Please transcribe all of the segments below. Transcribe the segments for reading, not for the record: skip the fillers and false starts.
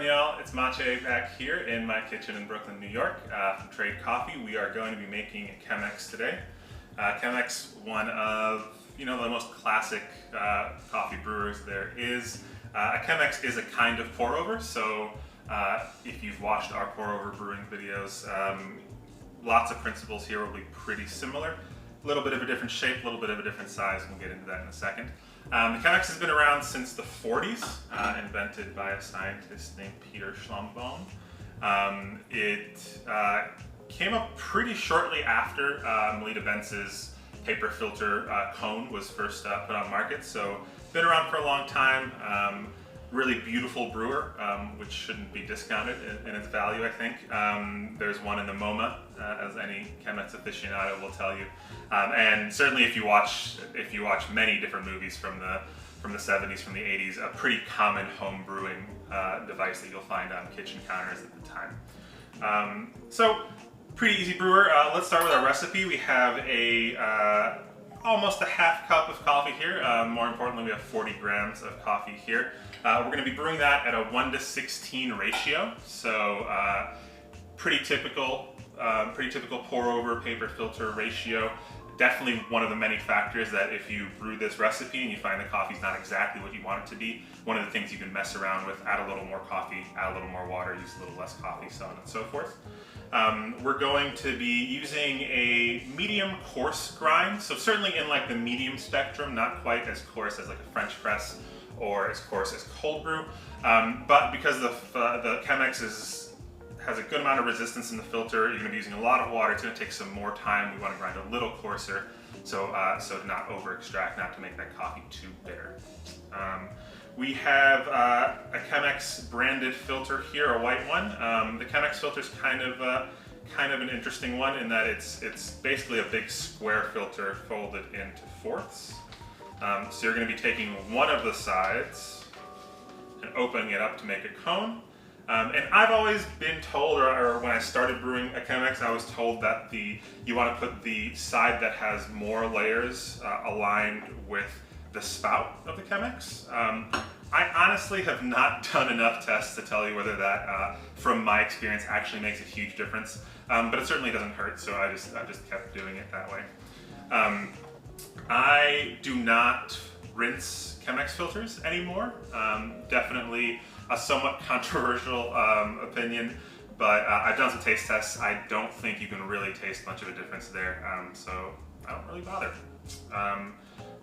going, y'all? It's Mache back here in my kitchen in Brooklyn, New York. From Trade Coffee, we are going to be making a Chemex today. Chemex, one of the most classic coffee brewers there is. A Chemex is a kind of pour over. So if you've watched our pour over brewing videos, lots of principles here will be pretty similar. A little bit of a different shape, a little bit of a different size. We'll get into that in a second. The Chemex has been around since the 40s, invented by a scientist named Peter Schlumbohm. It came up pretty shortly after Melita Bentz's paper filter cone was first put on market, so been around for a long time. Really beautiful brewer, which shouldn't be discounted in its value, I think. There's one in the MoMA, as any Chemex aficionado will tell you. And certainly if you watch many different movies from the 70s, from the 80s, a pretty common home brewing device that you'll find on kitchen counters at the time. So, pretty easy brewer. Let's start with our recipe. We have almost a half cup of coffee here. More importantly, we have 40 grams of coffee here. We're going to be brewing that at a 1:16 ratio. So pretty typical pour over paper filter ratio. Definitely one of the many factors that if you brew this recipe and you find the coffee's not exactly what you want it to be, one of the things you can mess around with, add a little more coffee, add a little more water, use a little less coffee, so on and so forth. We're going to be using a medium coarse grind, so certainly in like the medium spectrum, not quite as coarse as like a French press or as coarse as cold brew, but because the Chemex has a good amount of resistance in the filter, you're going to be using a lot of water. It's going to take some more time. We want to grind a little coarser, so to not over extract, not to make that coffee too bitter. We have a Chemex branded filter here, a white one. The Chemex filter is kind of an interesting one in that it's basically a big square filter folded into fourths. So you're going to be taking one of the sides and opening it up to make a cone. And I've always been told, or when I started brewing a Chemex, I was told that you want to put the side that has more layers aligned with the spout of the Chemex. I honestly have not done enough tests to tell you whether that, from my experience, actually makes a huge difference. But it certainly doesn't hurt, so I just kept doing it that way. I do not rinse Chemex filters anymore. Definitely a somewhat controversial opinion, but I've done some taste tests. I don't think you can really taste much of a difference there, so I don't really bother.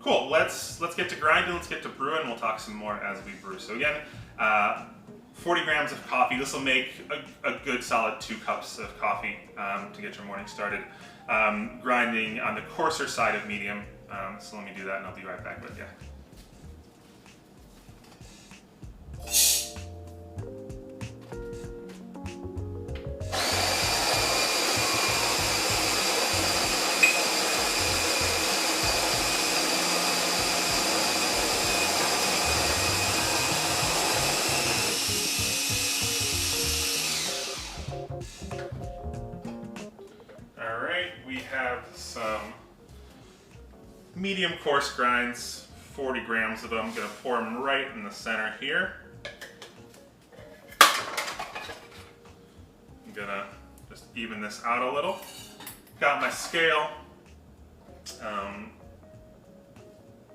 Cool, let's get to grinding, let's get to brewing. We'll talk some more as we brew. So again, 40 grams of coffee. This will make a good solid 2 cups of coffee to get your morning started. Grinding on the coarser side of medium. So let me do that and I'll be right back with you. We have some medium coarse grinds, 40 grams of them. I'm going to pour them right in the center here. I'm going to just even this out a little. Got my scale.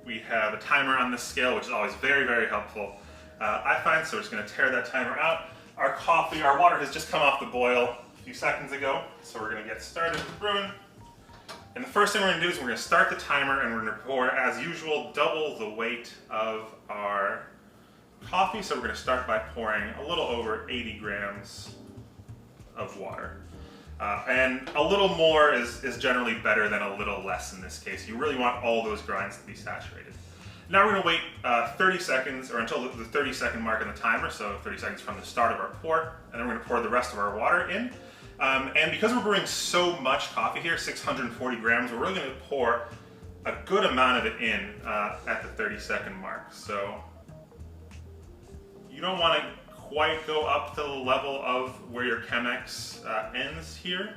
We have a timer on this scale, which is always very, very helpful, I find, so we're just going to tear that timer out. Our water has just come off the boil a few seconds ago, so we're going to get started with brewing. And the first thing we're going to do is we're going to start the timer and we're going to pour, as usual, double the weight of our coffee. So we're going to start by pouring a little over 80 grams of water. And a little more is generally better than a little less in this case. You really want all those grinds to be saturated. Now we're going to wait 30 seconds, or until the 30-second mark on the timer, so 30 seconds from the start of our pour, and then we're going to pour the rest of our water in. And because we're brewing so much coffee here, 640 grams, we're really going to pour a good amount of it in at the 30-second mark. So you don't want to quite go up to the level of where your Chemex ends here.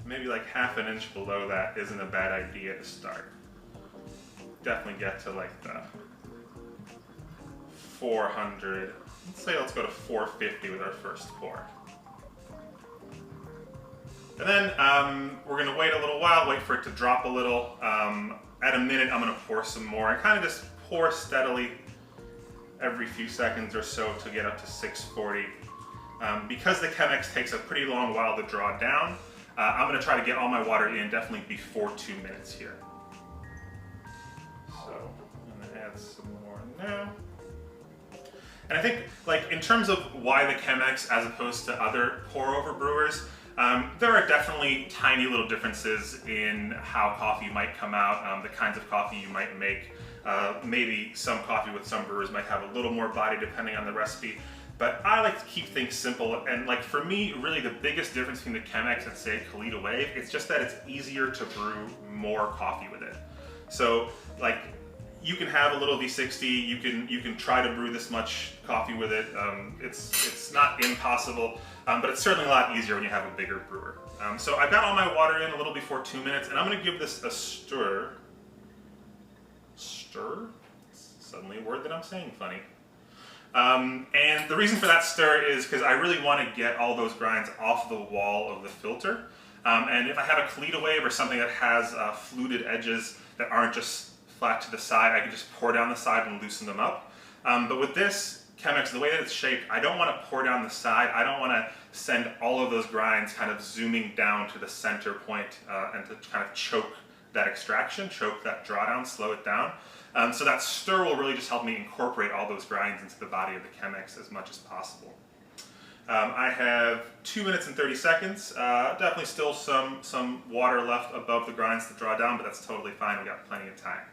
Maybe like half an inch below that isn't a bad idea to start. Definitely get to like the 400 let's go to 450 with our first pour. And then we're gonna wait a little while, wait for it to drop a little. At a minute, I'm gonna pour some more and kind of just pour steadily every few seconds or so to get up to 640. Because the Chemex takes a pretty long while to draw down, I'm gonna try to get all my water in definitely before 2 minutes here. So I'm gonna add some more now. And I think, like, in terms of why the Chemex as opposed to other pour-over brewers, there are definitely tiny little differences in how coffee might come out, the kinds of coffee you might make. Maybe some coffee with some brewers might have a little more body depending on the recipe. But I like to keep things simple, and like for me, really the biggest difference between the Chemex and say Kalita Wave, it's just that it's easier to brew more coffee with it. So like you can have a little V60, you can try to brew this much coffee with it. It's not impossible, but it's certainly a lot easier when you have a bigger brewer. So I've got all my water in a little before 2 minutes, and I'm gonna give this a stir. Stir? It's suddenly a word that I'm saying funny. And the reason for that stir is because I really want to get all those grinds off the wall of the filter. And if I have a Kalita Wave or something that has fluted edges that aren't just flat to the side, I can just pour down the side and loosen them up. But with this Chemex, the way that it's shaped, I don't want to pour down the side. I don't want to send all of those grinds kind of zooming down to the center point and to kind of choke that extraction, choke that drawdown, slow it down. So that stir will really just help me incorporate all those grinds into the body of the Chemex as much as possible. I have 2 minutes and 30 seconds. Definitely still some water left above the grinds to draw down, but that's totally fine. We've got plenty of time.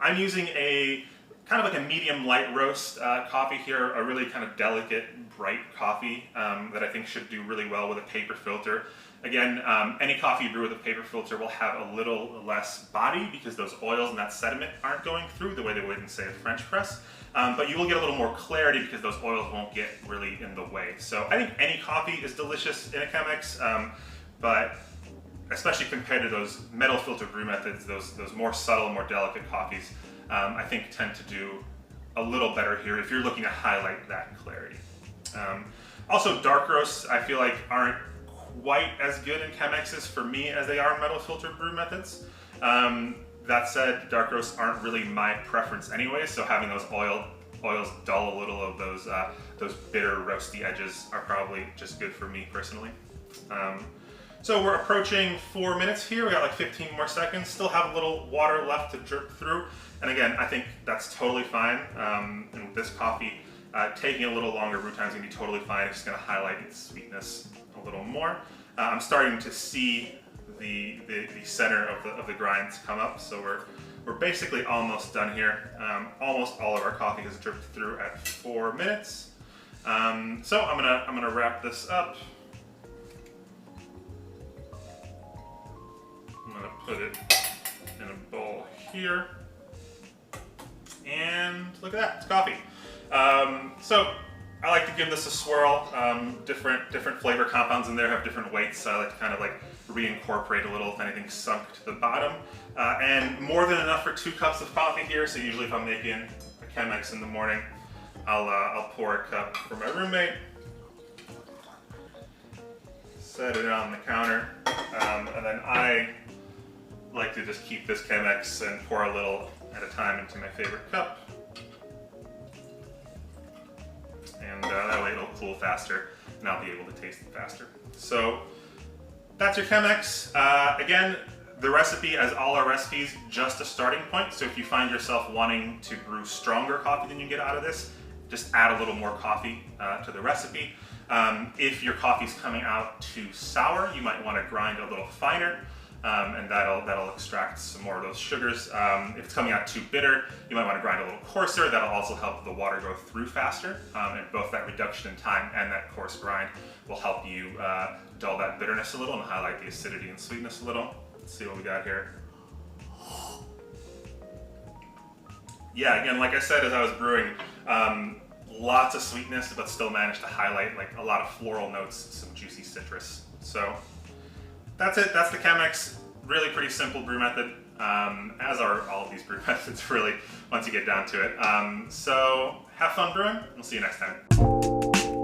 I'm using a kind of like a medium light roast coffee here, a really kind of delicate, bright coffee that I think should do really well with a paper filter. Again, any coffee you brew with a paper filter will have a little less body because those oils and that sediment aren't going through the way they would in, say, a French press. But you will get a little more clarity because those oils won't get really in the way. So I think any coffee is delicious in a Chemex, but especially compared to those metal filter brew methods, those more subtle, more delicate coffees, I think tend to do a little better here if you're looking to highlight that clarity. Also, dark roasts I feel like aren't quite as good in Chemexes for me as they are in metal filter brew methods. That said, dark roasts aren't really my preference anyway, so having those oils dull a little of those bitter roasty edges are probably just good for me personally. So we're approaching 4 minutes here. We got like 15 more seconds. Still have a little water left to drip through. And again, I think that's totally fine. And with this coffee, taking a little longer brew time is gonna be totally fine. It's just gonna highlight its sweetness a little more. I'm starting to see the center of the grinds come up, so we're basically almost done here. Almost all of our coffee has dripped through at 4 minutes. So I'm gonna wrap this up. I'm gonna put it in a bowl here, and look at that, it's coffee. So I like to give this a swirl. Different flavor compounds in there have different weights, so I like to kind of like reincorporate a little if anything's sunk to the bottom. And more than enough for 2 cups of coffee here, so usually if I'm making a Chemex in the morning, I'll pour a cup for my roommate, set it on the counter, and then I like to just keep this Chemex and pour a little at a time into my favorite cup. And that way it'll cool faster and I'll be able to taste it faster. So that's your Chemex. Again, the recipe, as all our recipes, just a starting point. So if you find yourself wanting to brew stronger coffee than you get out of this, just add a little more coffee to the recipe. If your coffee's coming out too sour, you might want to grind a little finer. And that'll extract some more of those sugars. If it's coming out too bitter, you might want to grind a little coarser. That'll also help the water go through faster. And both that reduction in time and that coarse grind will help you dull that bitterness a little and highlight the acidity and sweetness a little. Let's see what we got here. Yeah, again, like I said, as I was brewing, lots of sweetness, but still managed to highlight like a lot of floral notes, some juicy citrus. So that's it. That's the Chemex. Really pretty simple brew method. as are all of these brew methods really, once you get down to it. So have fun brewing. We'll see you next time.